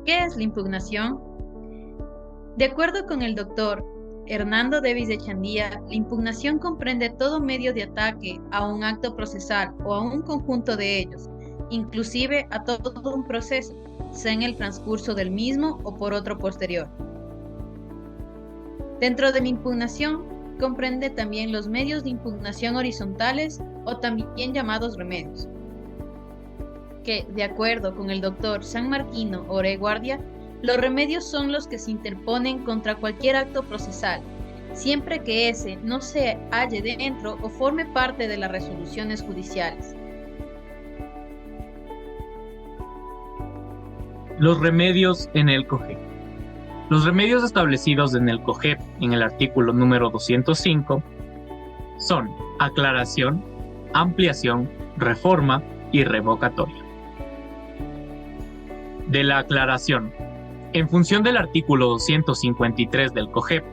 ¿Qué es la impugnación? De acuerdo con el doctor Hernando Davis de Chandía, la impugnación comprende todo medio de ataque a un acto procesal o a un conjunto de ellos, inclusive a todo un proceso, sea en el transcurso del mismo o por otro posterior. Dentro de la impugnación comprende también los medios de impugnación horizontales o también llamados remedios, que, de acuerdo con el doctor Sanmartino Oreguardia, los remedios son los que se interponen contra cualquier acto procesal, siempre que ese no se halle dentro o forme parte de las resoluciones judiciales. Los remedios en el COGEP. Los remedios establecidos en el COGEP en el artículo número 205 son aclaración, ampliación, reforma y revocatoria. De la aclaración. En función del artículo 253 del COGEP,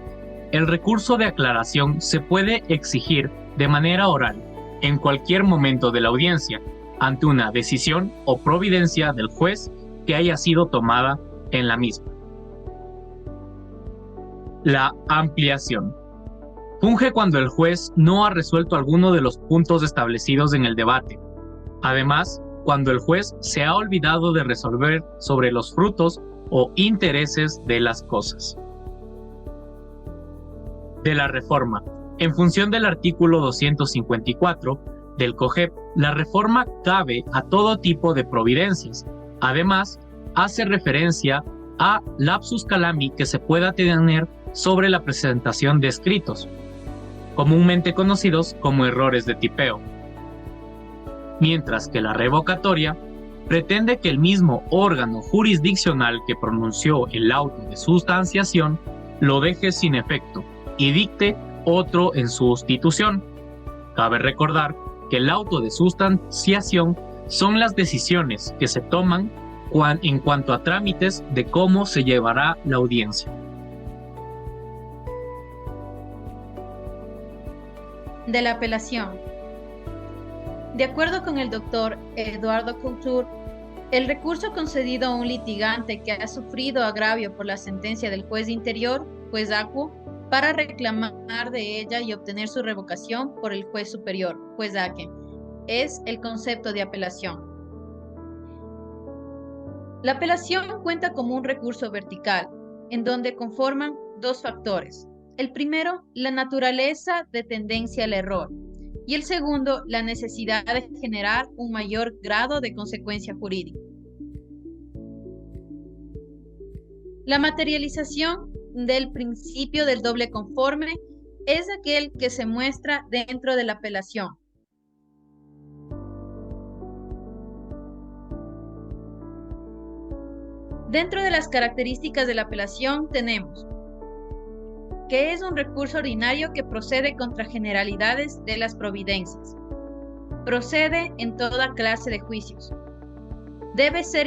el recurso de aclaración se puede exigir de manera oral en cualquier momento de la audiencia ante una decisión o providencia del juez que haya sido tomada en la misma. La ampliación. Funge cuando el juez no ha resuelto alguno de los puntos establecidos en el debate. Además, cuando el juez se ha olvidado de resolver sobre los frutos o intereses de las cosas. De la reforma. En función del artículo 254 del COGEP, la reforma cabe a todo tipo de providencias. Además, hace referencia a lapsus calami que se pueda tener sobre la presentación de escritos, comúnmente conocidos como errores de tipeo. Mientras que la revocatoria pretende que el mismo órgano jurisdiccional que pronunció el auto de sustanciación lo deje sin efecto y dicte otro en sustitución. Cabe recordar que el auto de sustanciación son las decisiones que se toman en cuanto a trámites de cómo se llevará la audiencia. De la apelación. De acuerdo con el doctor Eduardo Couture, el recurso concedido a un litigante que ha sufrido agravio por la sentencia del juez de interior, juez acuo, para reclamar de ella y obtener su revocación por el juez superior, juez aquem, es el concepto de apelación. La apelación cuenta como un recurso vertical, en donde conforman dos factores. El primero, la naturaleza de tendencia al error, y el segundo, la necesidad de generar un mayor grado de consecuencia jurídica. La materialización del principio del doble conforme es aquel que se muestra dentro de la apelación. Dentro de las características de la apelación tenemos que es un recurso ordinario que procede contra generalidades de las providencias. Procede en toda clase de juicios. Debe ser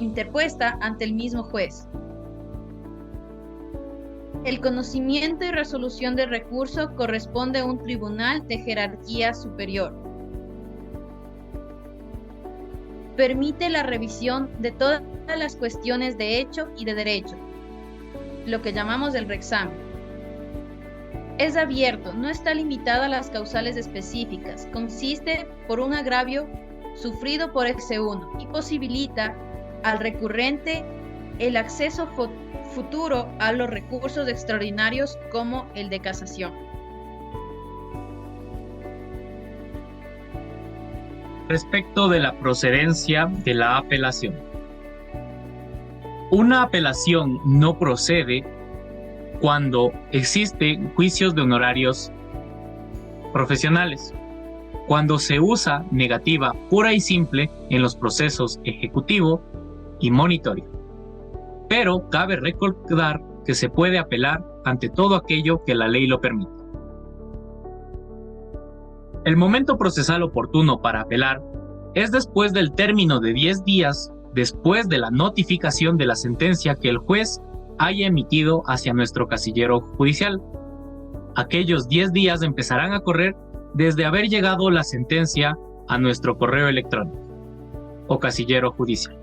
interpuesta ante el mismo juez. El conocimiento y resolución del recurso corresponde a un tribunal de jerarquía superior. Permite la revisión de todas las cuestiones de hecho y de derecho, lo que llamamos el reexamen. Es abierto, no está limitado a las causales específicas, consiste por un agravio sufrido por ese uno y posibilita al recurrente el acceso futuro a los recursos extraordinarios como el de casación. Respecto de la procedencia de la apelación. Una apelación no procede cuando existen juicios de honorarios profesionales, cuando se usa negativa pura y simple en los procesos ejecutivo y monitorio. Pero cabe recordar que se puede apelar ante todo aquello que la ley lo permite. El momento procesal oportuno para apelar es después del término de 10 días después de la notificación de la sentencia que el juez haya emitido hacia nuestro casillero judicial. Aquellos 10 días empezarán a correr desde haber llegado la sentencia a nuestro correo electrónico o casillero judicial.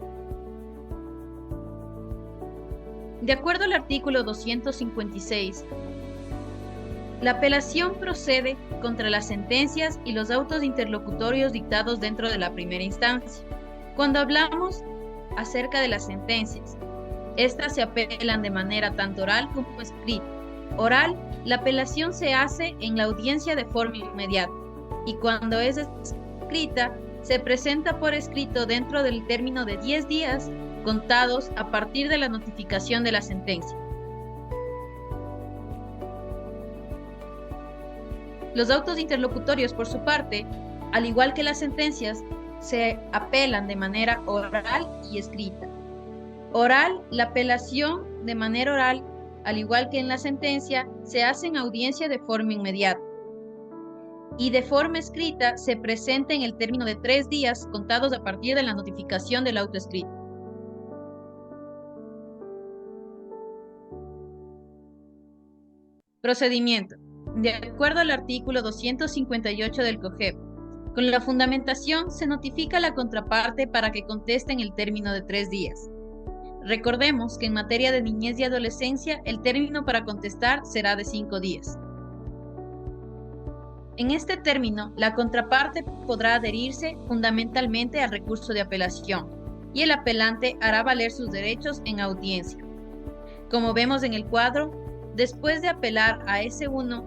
De acuerdo al artículo 256, la apelación procede contra las sentencias y los autos interlocutorios dictados dentro de la primera instancia. Cuando hablamos acerca de las sentencias, estas se apelan de manera tanto oral como escrita. Oral, la apelación se hace en la audiencia de forma inmediata, y cuando es escrita, se presenta por escrito dentro del término de 10 días contados a partir de la notificación de la sentencia. Los autos interlocutorios, por su parte, al igual que las sentencias, se apelan de manera oral y escrita. Oral, la apelación de manera oral, al igual que en la sentencia, se hace en audiencia de forma inmediata. Y de forma escrita se presenta en el término de 3 días contados a partir de la notificación del auto escrito. Procedimiento. De acuerdo al artículo 258 del COGEP, con la fundamentación se notifica a la contraparte para que conteste en el término de 3 días. Recordemos que en materia de niñez y adolescencia, el término para contestar será de 5 días. En este término, la contraparte podrá adherirse fundamentalmente al recurso de apelación y el apelante hará valer sus derechos en audiencia. Como vemos en el cuadro, después de apelar a S1,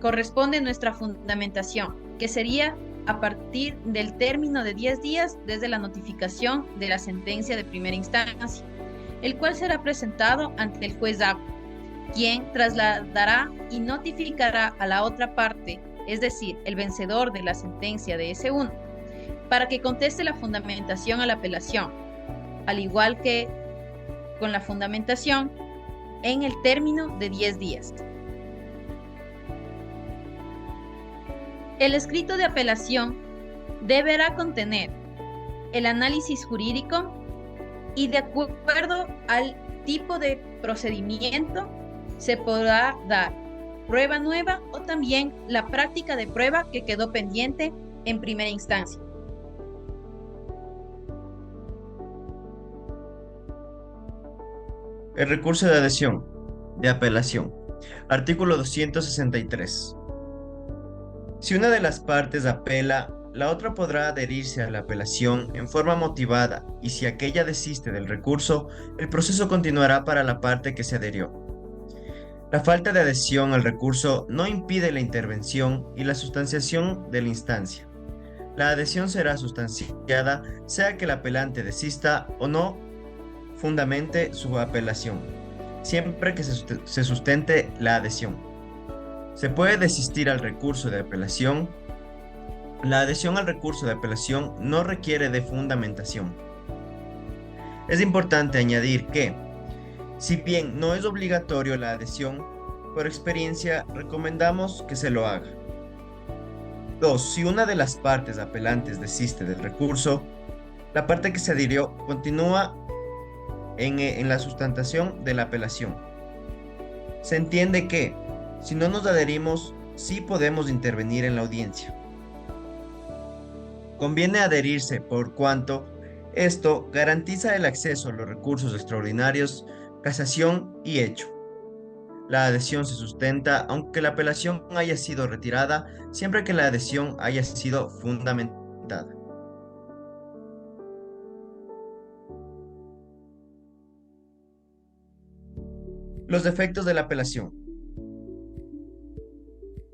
corresponde nuestra fundamentación, que sería a partir del término de 10 días desde la notificación de la sentencia de primera instancia, el cual será presentado ante el juez APO, quien trasladará y notificará a la otra parte, es decir, el vencedor de la sentencia de S1, para que conteste la fundamentación a la apelación, al igual que con la fundamentación en el término de 10 días. El escrito de apelación deberá contener el análisis jurídico y, de acuerdo al tipo de procedimiento, se podrá dar prueba nueva o también la práctica de prueba que quedó pendiente en primera instancia. El recurso de adhesión, de apelación. Artículo 263. Si una de las partes apela, la otra podrá adherirse a la apelación en forma motivada y si aquella desiste del recurso, el proceso continuará para la parte que se adhirió. La falta de adhesión al recurso no impide la intervención y la sustanciación de la instancia. La adhesión será sustanciada sea que el apelante desista o no fundamente su apelación, siempre que se sustente la adhesión. Se puede desistir al recurso de apelación. La adhesión al recurso de apelación no requiere de fundamentación. Es importante añadir que, si bien no es obligatorio la adhesión, por experiencia recomendamos que se lo haga. 2. Si una de las partes apelantes desiste del recurso, la parte que se adhirió continúa en la sustentación de la apelación. Se entiende que, si no nos adherimos, sí podemos intervenir en la audiencia. Conviene adherirse por cuanto esto garantiza el acceso a los recursos extraordinarios, casación y hecho. La adhesión se sustenta aunque la apelación haya sido retirada, siempre que la adhesión haya sido fundamentada. Los defectos de la apelación.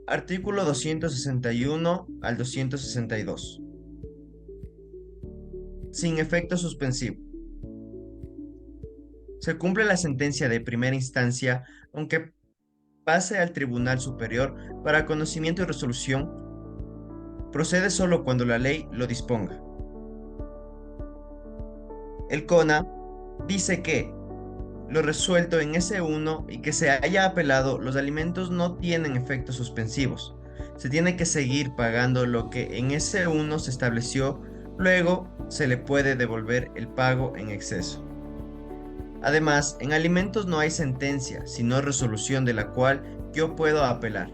Artículo 261 al 262. Sin efecto suspensivo. Se cumple la sentencia de primera instancia aunque pase al Tribunal Superior para conocimiento y resolución. Procede solo cuando la ley lo disponga. El CONA dice que lo resuelto en S1 y que se haya apelado, los alimentos no tienen efectos suspensivos. Se tiene que seguir pagando lo que en S1 se estableció, luego se le puede devolver el pago en exceso. Además, en alimentos no hay sentencia, sino resolución de la cual yo puedo apelar.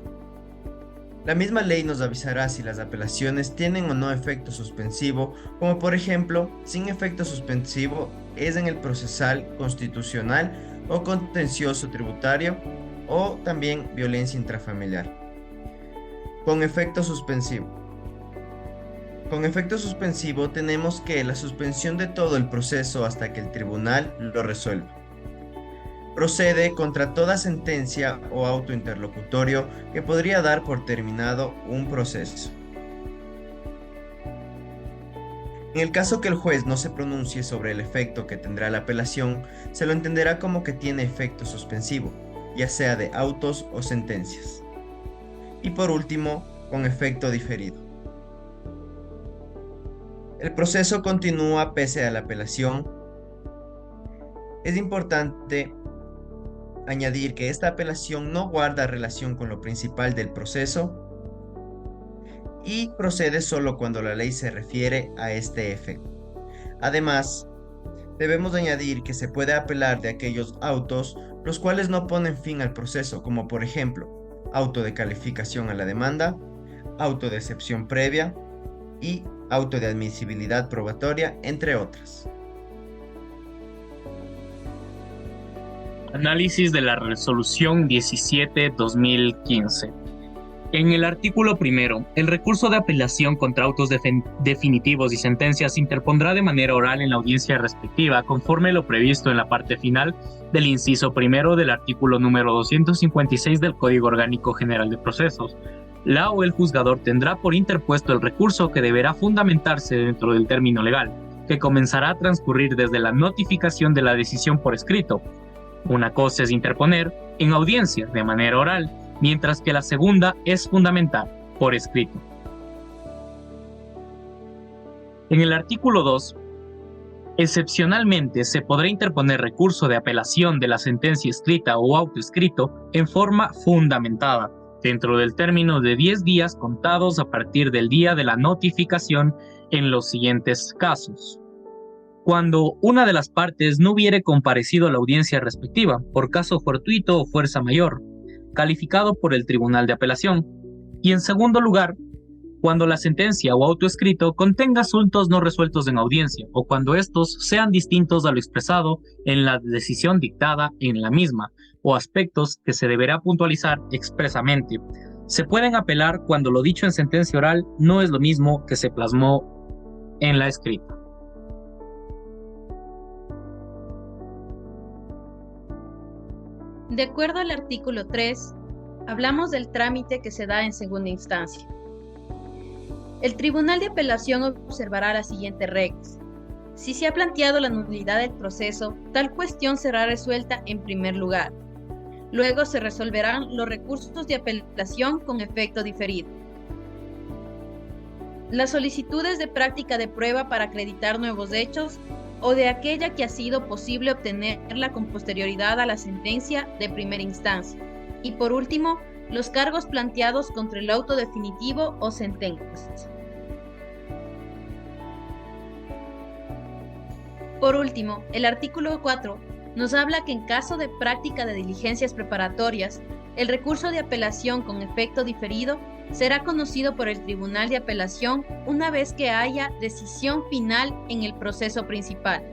La misma ley nos avisará si las apelaciones tienen o no efecto suspensivo, como por ejemplo, sin efecto suspensivo es en el procesal, constitucional o contencioso tributario, o también violencia intrafamiliar. Con efecto suspensivo. Con efecto suspensivo tenemos que la suspensión de todo el proceso hasta que el tribunal lo resuelva. Procede contra toda sentencia o auto interlocutorio que podría dar por terminado un proceso. En el caso que el juez no se pronuncie sobre el efecto que tendrá la apelación, se lo entenderá como que tiene efecto suspensivo, ya sea de autos o sentencias. Y por último, con efecto diferido. El proceso continúa pese a la apelación. Es importante añadir que esta apelación no guarda relación con lo principal del proceso y procede solo cuando la ley se refiere a este efecto. Además, debemos añadir que se puede apelar de aquellos autos los cuales no ponen fin al proceso, como por ejemplo, auto de calificación a la demanda, auto de excepción previa y auto de admisibilidad probatoria, entre otras. Análisis de la Resolución 17-2015. En el artículo primero, el recurso de apelación contra autos definitivos y sentencias se interpondrá de manera oral en la audiencia respectiva, conforme lo previsto en la parte final del inciso primero del artículo número 256 del Código Orgánico General de Procesos. La o el juzgador tendrá por interpuesto el recurso que deberá fundamentarse dentro del término legal, que comenzará a transcurrir desde la notificación de la decisión por escrito. Una cosa es interponer en audiencia de manera oral, mientras que la segunda es fundamentar por escrito. En el artículo 2, excepcionalmente se podrá interponer recurso de apelación de la sentencia escrita o auto escrito en forma fundamentada, dentro del término de 10 días contados a partir del día de la notificación en los siguientes casos. Cuando una de las partes no hubiere comparecido a la audiencia respectiva, por caso fortuito o fuerza mayor, calificado por el Tribunal de Apelación. Y en segundo lugar, cuando la sentencia o auto escrito contenga asuntos no resueltos en audiencia, o cuando estos sean distintos a lo expresado en la decisión dictada en la misma, o aspectos que se deberá puntualizar expresamente. Se pueden apelar cuando lo dicho en sentencia oral no es lo mismo que se plasmó en la escrita. De acuerdo al artículo 3, hablamos del trámite que se da en segunda instancia. El Tribunal de Apelación observará las siguientes reglas. Si se ha planteado la nulidad del proceso, tal cuestión será resuelta en primer lugar. Luego se resolverán los recursos de apelación con efecto diferido. Las solicitudes de práctica de prueba para acreditar nuevos hechos o de aquella que ha sido posible obtenerla con posterioridad a la sentencia de primera instancia. Y por último, los cargos planteados contra el auto definitivo o sentencias. Por último, el artículo 4 nos habla que en caso de práctica de diligencias preparatorias, el recurso de apelación con efecto diferido será conocido por el Tribunal de Apelación una vez que haya decisión final en el proceso principal.